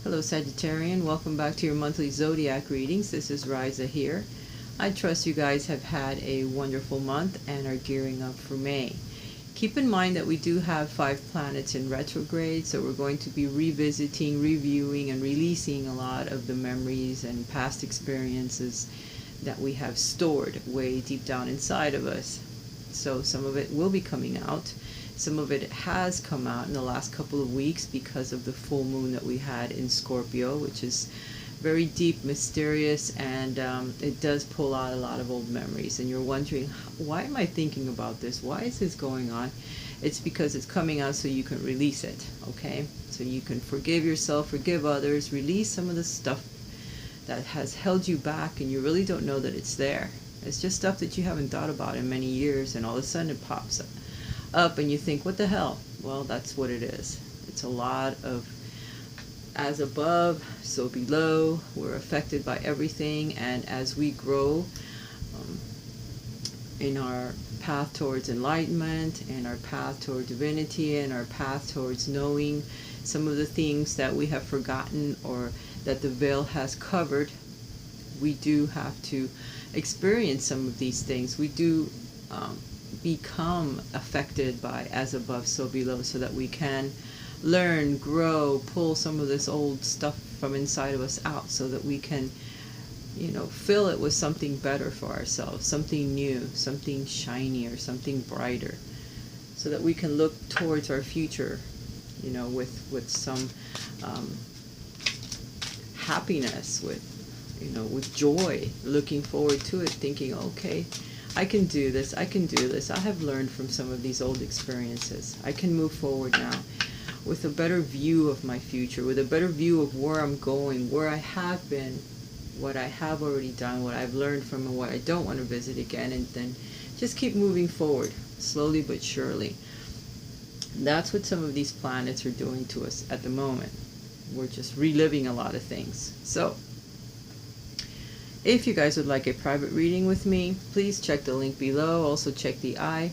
Hello Sagittarian, welcome back to your monthly zodiac readings. This is Raisa here. I trust you guys have had a wonderful month and are gearing up for May. Keep in mind that we do have 5 planets in retrograde, so we're going to be revisiting, reviewing, and releasing a lot of the memories and past experiences that we have stored way deep down inside of us. So some of it will be coming out. Some of it has come out in the last couple of weeks because of the full moon that we had in Scorpio, which is very deep, mysterious, and it does pull out a lot of old memories. And you're wondering, why am I thinking about this? Why is this going on? It's because it's coming out so you can release it, okay? So you can forgive yourself, forgive others, release some of the stuff that has held you back and you really don't know that it's there. It's just stuff that you haven't thought about in many years, and all of a sudden it pops up and you think, what the hell? Well, that's what it is. It's a lot of as above, so below. We're affected by everything, and as we grow in our path towards enlightenment, and our path toward divinity, and our path towards knowing some of the things that we have forgotten or that the veil has covered, we do have to experience some of these things. We do become affected by as above, so below, so that we can learn, grow, pull some of this old stuff from inside of us out, so that we can, fill it with something better for ourselves, something new, something shinier, something brighter, so that we can look towards our future, with some happiness, with joy, looking forward to it, thinking, okay, I can do this, I can do this. I have learned from some of these old experiences. I can move forward now with a better view of my future, with a better view of where I'm going, where I have been, what I have already done, what I've learned from, and what I don't want to visit again, and then just keep moving forward, slowly but surely. That's what some of these planets are doing to us at the moment. We're just reliving a lot of things. So, if you guys would like a private reading with me, please check the link below. Also check the eye,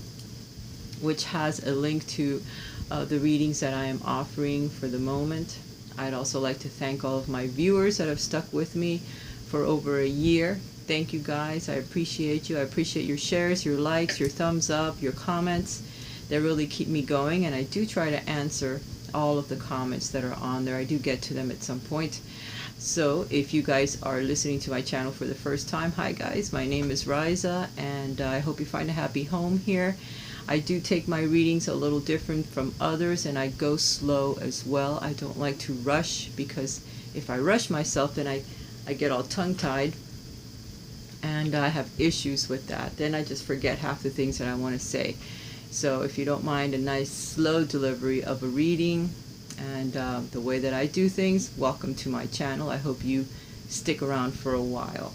which has a link to the readings that I am offering for the moment. I'd also like to thank all of my viewers that have stuck with me for over a year. Thank you guys. I appreciate you. I appreciate your shares, your likes, your thumbs up, your comments. They really keep me going, and I do try to answer all of the comments that are on there. I do get to them at some point. So if you guys are listening to my channel for the first time, hi guys, my name is Raisa, and I hope you find a happy home here. I do take my readings a little different from others, and I go slow as well. I don't like to rush, because if I rush myself, then I get all tongue-tied, and I have issues with that. Then I just forget half the things that I want to say. So if you don't mind a nice slow delivery of a reading, and the way that I do things, welcome to my channel. I hope you stick around for a while.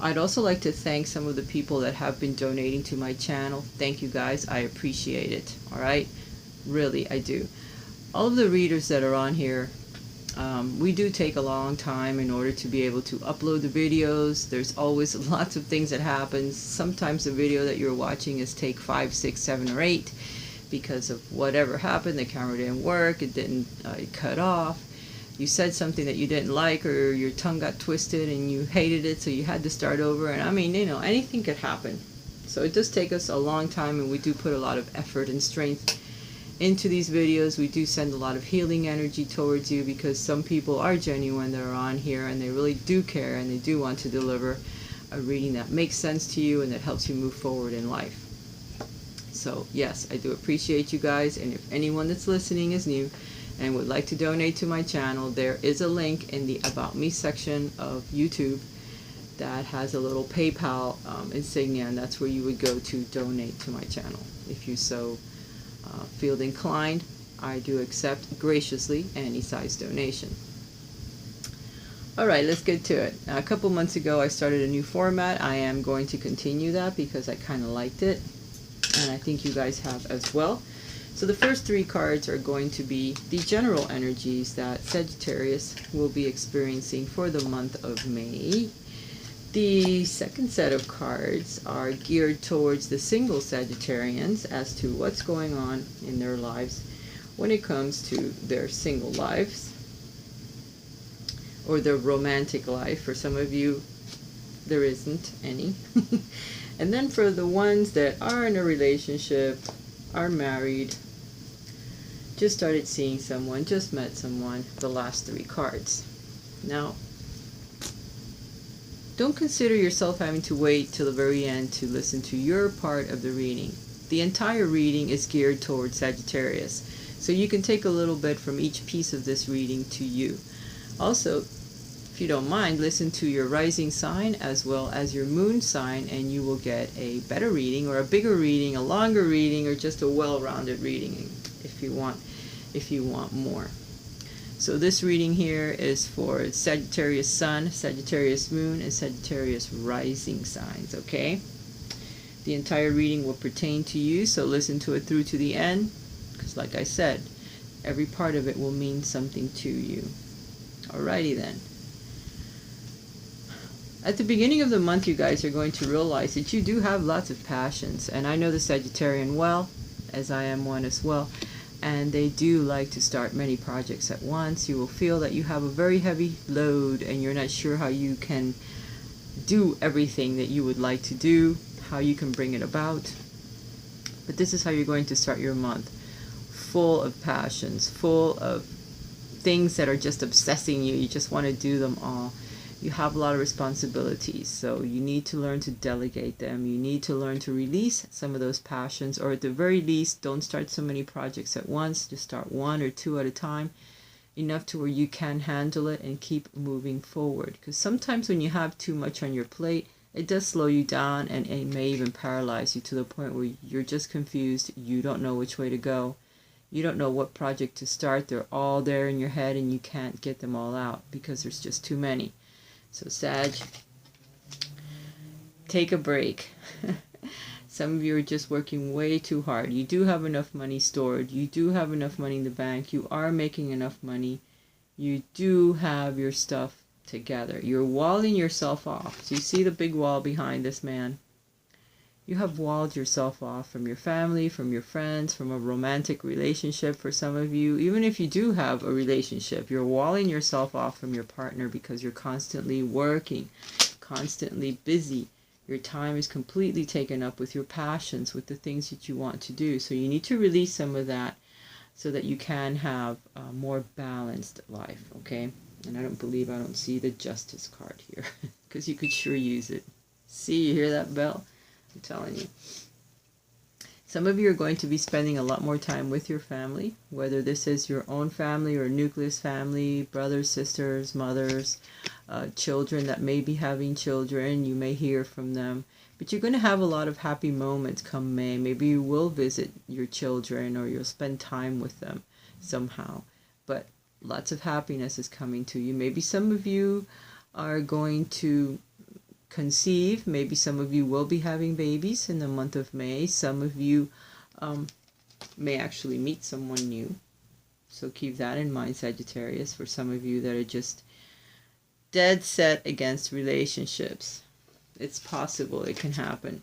I'd also like to thank some of the people that have been donating to my channel. Thank you guys. I appreciate it. Alright? Really, I do. All of the readers that are on here, we do take a long time in order to be able to upload the videos. There's always lots of things that happen. Sometimes the video that you're watching is take 5, 6, 7, or 8. Because of whatever happened, the camera didn't work, it didn't, it cut off, you said something that you didn't like, or your tongue got twisted and you hated it, so you had to start over. And I mean, anything could happen. So it does take us a long time, and we do put a lot of effort and strength into these videos. We do send a lot of healing energy towards you, because some people are genuine that are on here, and they really do care, and they do want to deliver a reading that makes sense to you and that helps you move forward in life. So yes, I do appreciate you guys, and if anyone that's listening is new and would like to donate to my channel, there is a link in the About Me section of YouTube that has a little PayPal insignia, and that's where you would go to donate to my channel. If you so feel inclined, I do accept graciously any size donation. Alright, let's get to it. Now, a couple months ago I started a new format. I am going to continue that because I kind of liked it, and I think you guys have as well. So the first 3 cards are going to be the general energies that Sagittarius will be experiencing for the month of May. The second set of cards are geared towards the single Sagittarians as to what's going on in their lives when it comes to their single lives. or the romantic life. For some of you, there isn't any. And then for the ones that are in a relationship, are married, just started seeing someone, just met someone, the last 3 cards. Now, don't consider yourself having to wait till the very end to listen to your part of the reading. The entire reading is geared towards Sagittarius, so you can take a little bit from each piece of this reading to you. Also, if you don't mind, listen to your rising sign as well as your moon sign, and you will get a better reading, or a bigger reading, a longer reading, or just a well-rounded reading if you want more. So this reading here is for Sagittarius Sun, Sagittarius Moon, and Sagittarius Rising signs, okay? The entire reading will pertain to you, so listen to it through to the end, because like I said, every part of it will mean something to you. Alrighty then. At the beginning of the month, you guys are going to realize that you do have lots of passions, and I know the Sagittarian well, as I am one as well. And they do like to start many projects at once. You will feel that you have a very heavy load and you're not sure how you can do everything that you would like to do, how you can bring it about. But this is how you're going to start your month. Full of passions, full of things that are just obsessing you. You just want to do them all. You have a lot of responsibilities, so you need to learn to delegate them. You need to learn to release some of those passions, or at the very least, don't start so many projects at once. Just start 1 or 2 at a time, enough to where you can handle it and keep moving forward. Because sometimes when you have too much on your plate, it does slow you down, and it may even paralyze you to the point where you're just confused. You don't know which way to go. You don't know what project to start. They're all there in your head, and you can't get them all out because there's just too many. So Sag, take a break. Some of you are just working way too hard. You do have enough money stored. You do have enough money in the bank. You are making enough money. You do have your stuff together. You're walling yourself off. So you see the big wall behind this man. You have walled yourself off from your family, from your friends, from a romantic relationship for some of you. Even if you do have a relationship, you're walling yourself off from your partner because you're constantly working, constantly busy. Your time is completely taken up with your passions, with the things that you want to do. So you need to release some of that so that you can have a more balanced life, okay? And I don't see the Justice card here because you could sure use it. See, you hear that bell? I'm telling you. Some of you are going to be spending a lot more time with your family, whether this is your own family or nucleus family, brothers, sisters, mothers, children that may be having children. You may hear from them. But you're going to have a lot of happy moments come May. Maybe you will visit your children or you'll spend time with them somehow. But lots of happiness is coming to you. Maybe some of you are going to conceive. Maybe some of you will be having babies in the month of May. Some of you may actually meet someone new. So keep that in mind, Sagittarius, for some of you that are just dead set against relationships. It's possible. It can happen.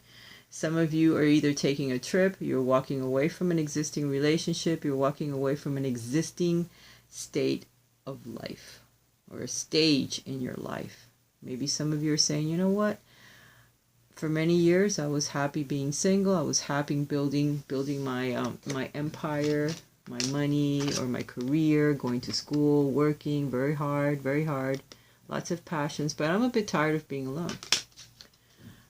Some of you are either taking a trip, you're walking away from an existing relationship, you're walking away from an existing state of life or a stage in your life. Maybe some of you are saying, you know what? For many years, I was happy being single. I was happy building my my empire, my money, or my career, going to school, working very hard, lots of passions. But I'm a bit tired of being alone.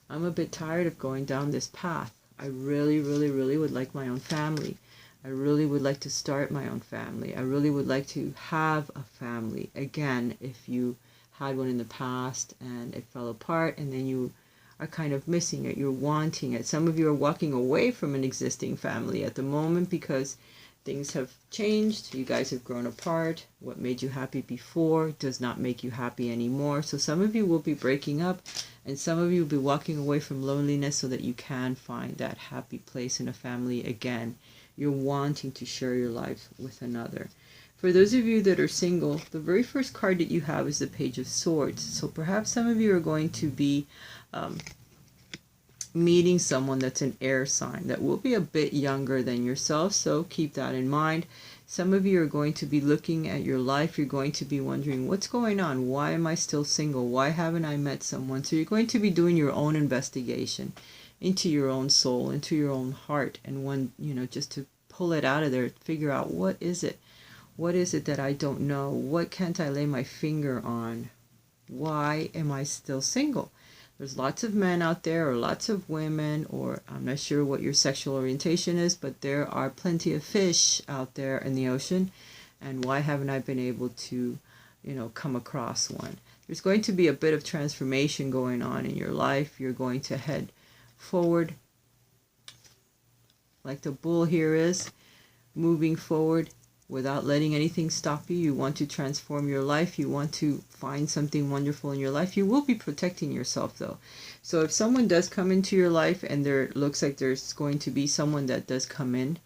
I'm a bit tired of going down this path. I really, really, really would like my own family. I really would like to start my own family. I really would like to have a family. Again, if you had one in the past and it fell apart and then you are kind of missing it, you're wanting it. Some of you are walking away from an existing family at the moment because things have changed. You guys have grown apart. What made you happy before does not make you happy anymore. So some of you will be breaking up and some of you will be walking away from loneliness so that you can find that happy place in a family again. You're wanting to share your life with another. For those of you that are single, the very first card that you have is the Page of Swords. So perhaps some of you are going to be meeting someone that's an air sign that will be a bit younger than yourself. So keep that in mind. Some of you are going to be looking at your life. You're going to be wondering, what's going on? Why am I still single? Why haven't I met someone? So you're going to be doing your own investigation into your own soul, into your own heart, and just to pull it out of there, figure out, what is it? What is it that I don't know? What can't I lay my finger on? Why am I still single? There's lots of men out there, or lots of women, or I'm not sure what your sexual orientation is, but there are plenty of fish out there in the ocean. And why haven't I been able to, come across one? There's going to be a bit of transformation going on in your life. You're going to head forward, like the bull here is, moving forward without letting anything stop you. You want to transform your life. You want to find something wonderful in your life. You will be protecting yourself, though. So if someone does come into your life, and there looks like there's going to be someone that does come in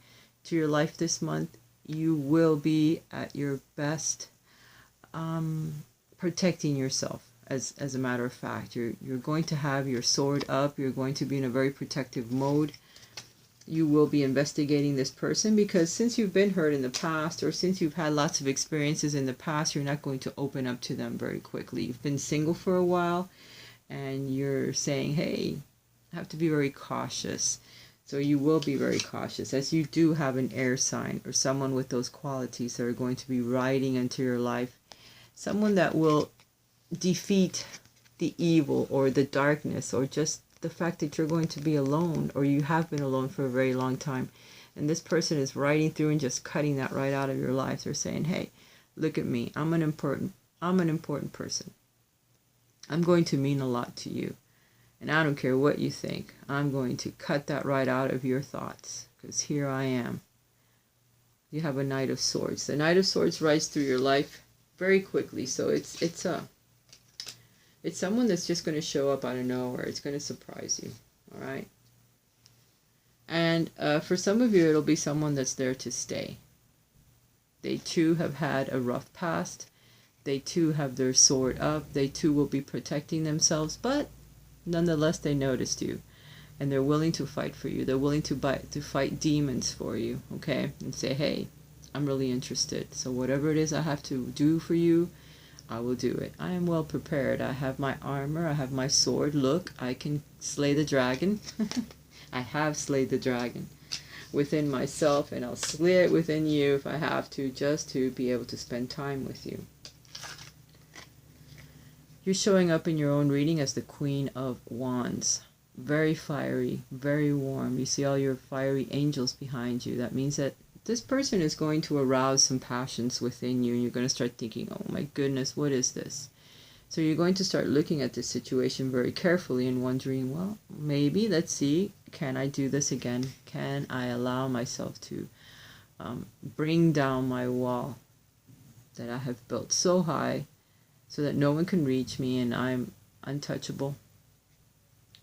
to your life this month, you will be at your best protecting yourself. As a matter of fact, you're going to have your sword up. You're going to be in a very protective mode. You will be investigating this person, because since you've been hurt in the past, or since you've had lots of experiences in the past, you're not going to open up to them very quickly. You've been single for a while, and you're saying, hey, I have to be very cautious. So you will be very cautious, as you do have an air sign, or someone with those qualities that are going to be riding into your life. Someone that will defeat the evil, or the darkness, or just the fact that you're going to be alone, or you have been alone for a very long time, and this person is riding through and just cutting that right out of your life. They're saying, hey, look at me, I'm an important person. I'm going to mean a lot to you, and I don't care what you think. I'm going to cut that right out of your thoughts, because here I am. You have a Knight of Swords. The Knight of Swords rides through your life very quickly, so it's someone that's just going to show up out of nowhere. It's going to surprise you, all right? And for some of you, it'll be someone that's there to stay. They too have had a rough past. They too have their sword up. They too will be protecting themselves, but nonetheless, they noticed you, and they're willing to fight for you. They're willing to fight demons for you, okay? And say, hey, I'm really interested. So whatever it is I have to do for you, I will do it. I am well prepared. I have my armor. I have my sword. Look, I can slay the dragon. I have slayed the dragon within myself, and I'll slay it within you if I have to, just to be able to spend time with you. You're showing up in your own reading as the Queen of Wands. Very fiery, very warm. You see all your fiery angels behind you. That means that this person is going to arouse some passions within you, and you're going to start thinking, oh my goodness, what is this? So you're going to start looking at this situation very carefully and wondering, well, maybe, let's see, can I do this again? Can I allow myself to bring down my wall that I have built so high so that no one can reach me and I'm untouchable?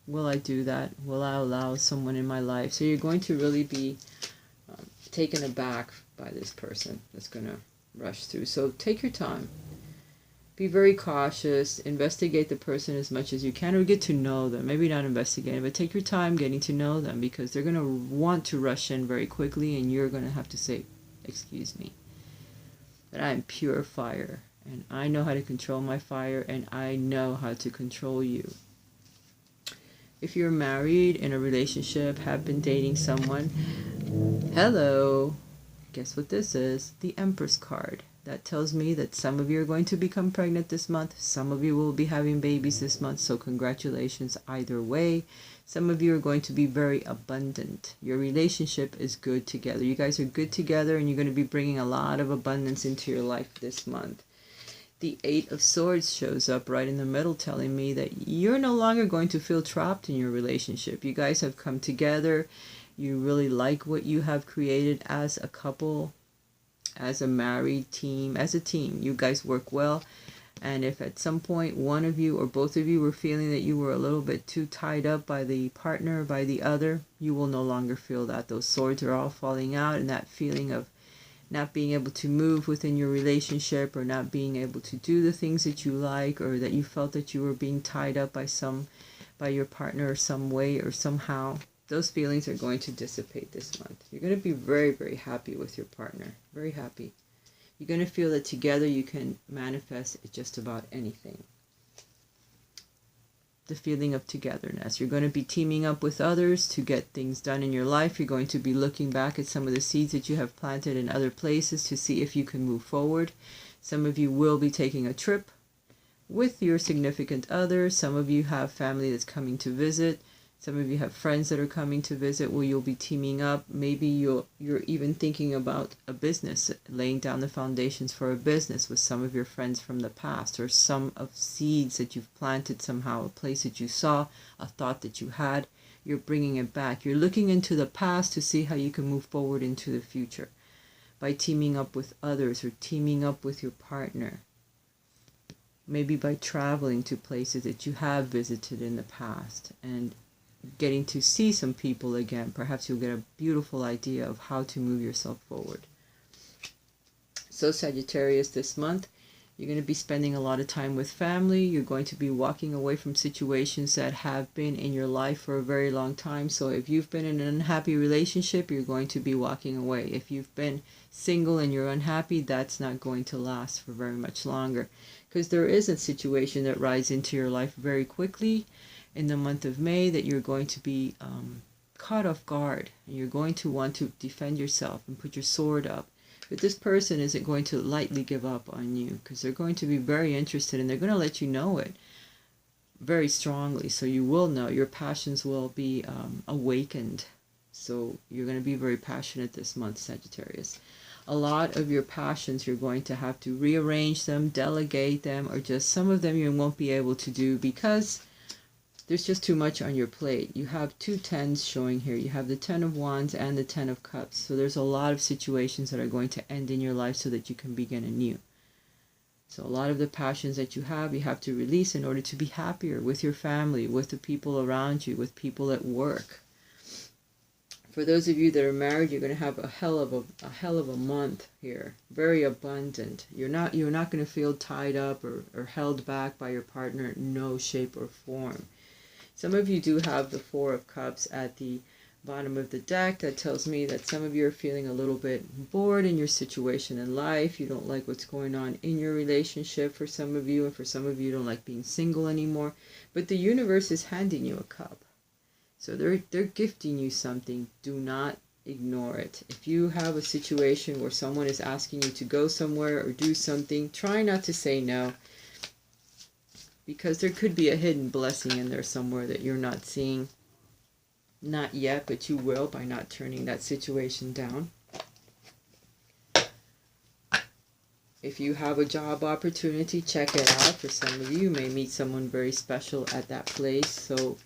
Will I do that? Will I allow someone in my life? So you're going to really be taken aback by this person that's going to rush through. So take your time. Be very cautious. Investigate the person as much as you can, or get to know them. Maybe not investigate, but take your time getting to know them, because they're going to want to rush in very quickly, and you're going to have to say, excuse me, but I am pure fire, and I know how to control my fire, and I know how to control you. If you're married, in a relationship, have been dating someone, hello, guess what this is? The Empress card. That tells me that some of you are going to become pregnant this month. Some of you will be having babies this month, so congratulations either way. Some of you are going to be very abundant. Your relationship is good together. You guys are good together, and you're going to be bringing a lot of abundance into your life this month. The Eight of Swords shows up right in the middle, telling me that you're no longer going to feel trapped in your relationship. You guys have come together. You really like what you have created as a couple, as a married team, as a team. You guys work well. And if at some point one of you or both of you were feeling that you were a little bit too tied up by the partner, by the other, you will no longer feel that. Those swords are all falling out, and that feeling of not being able to move within your relationship, or not being able to do the things that you like, or that you felt that you were being tied up by your partner some way or somehow, those feelings are going to dissipate this month. You're going to be very, very happy with your partner. Very happy. You're going to feel that together you can manifest just about anything. The feeling of togetherness. You're going to be teaming up with others to get things done in your life. You're going to be looking back at some of the seeds that you have planted in other places to see if you can move forward. Some of you will be taking a trip with your significant other. Some of you have family that's coming to visit. Some of you have friends that are coming to visit where you'll be teaming up. Maybe you're even thinking about a business, laying down the foundations for a business with some of your friends from the past, or some of seeds that you've planted somehow, a place that you saw, a thought that you had. You're bringing it back. You're looking into the past to see how you can move forward into the future by teaming up with others or teaming up with your partner. Maybe by traveling to places that you have visited in the past and getting to see some people again. Perhaps you'll get a beautiful idea of how to move yourself forward. So Sagittarius, this month, you're going to be spending a lot of time with family. You're going to be walking away from situations that have been in your life for a very long time. So if you've been in an unhappy relationship, you're going to be walking away. If you've been single and you're unhappy, that's not going to last for very much longer. Because there is a situation that rides into your life very quickly in the month of May that you're going to be caught off guard. And you're going to want to defend yourself and put your sword up. But this person isn't going to lightly give up on you, because they're going to be very interested and they're going to let you know it very strongly. So you will know, your passions will be awakened. So you're going to be very passionate this month, Sagittarius. A lot of your passions, you're going to have to rearrange them, delegate them, or just some of them you won't be able to do because there's just too much on your plate. You have 2 10s showing here. You have the 10 of Wands and the 10 of Cups. So there's a lot of situations that are going to end in your life so that you can begin anew. So a lot of the passions that you have to release in order to be happier with your family, with the people around you, with people at work. For those of you that are married, you're going to have a hell of a month here. Very abundant. You're not going to feel tied up or held back by your partner in no shape or form. Some of you do have the 4 of Cups at the bottom of the deck. That tells me that some of you are feeling a little bit bored in your situation in life. You don't like what's going on in your relationship for some of you, and for some of you don't like being single anymore. But the universe is handing you a cup. So they're gifting you something. Do not ignore it. If you have a situation where someone is asking you to go somewhere or do something, try not to say no. Because there could be a hidden blessing in there somewhere that you're not seeing. Not yet, but you will by not turning that situation down. If you have a job opportunity, check it out. For some of you may meet someone very special at that place, so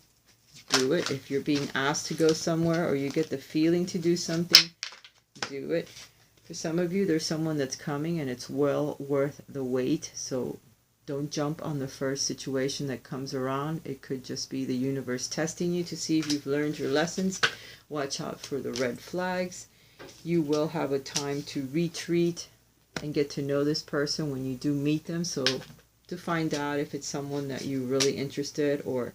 do it. If you're being asked to go somewhere or you get the feeling to do something, do it. For some of you, there's someone that's coming and it's well worth the wait, so don't jump on the first situation that comes around. It could just be the universe testing you to see if you've learned your lessons. Watch out for the red flags. You will have a time to retreat and get to know this person when you do meet them. So to find out if it's someone that you're really interested or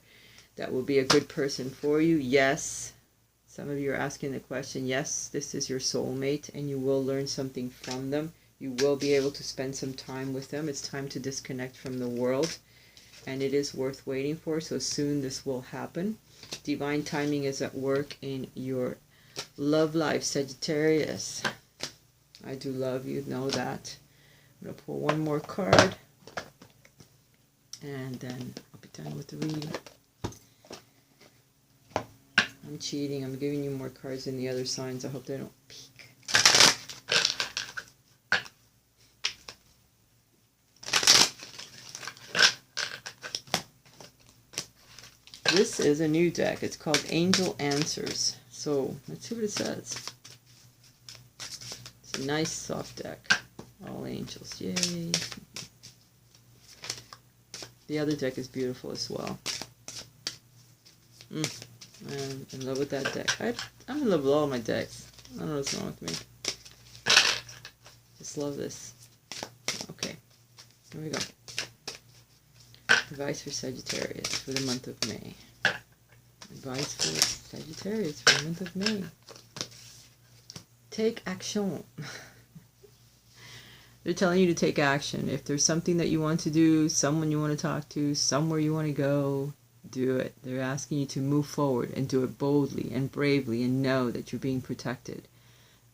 that will be a good person for you. Yes, some of you are asking the question, yes, this is your soulmate and you will learn something from them. You will be able to spend some time with them. It's time to disconnect from the world, and it is worth waiting for, so soon this will happen. Divine timing is at work in your love life, Sagittarius. I do love you, know that. I'm going to pull one more card, and then I'll be done with the reading. I'm cheating. I'm giving you more cards than the other signs. I hope they don't peek. This is a new deck. It's called Angel Answers. So let's see what it says. It's a nice soft deck. All angels. Yay. The other deck is beautiful as well. I'm in love with that deck. I'm in love with all my decks. I don't know what's wrong with me. Just love this. Okay. Here we go. Advice for Sagittarius for the month of May. Advice for Sagittarius for the month of May. Take action. They're telling you to take action. If there's something that you want to do, someone you want to talk to, somewhere you want to go, do it. They're asking you to move forward and do it boldly and bravely and know that you're being protected.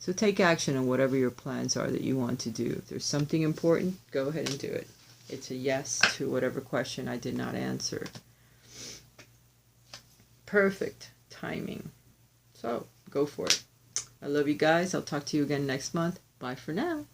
So take action on whatever your plans are that you want to do. If there's something important, go ahead and do it. It's a yes to whatever question I did not answer. Perfect timing. So go for it. I love you guys. I'll talk to you again next month. Bye for now.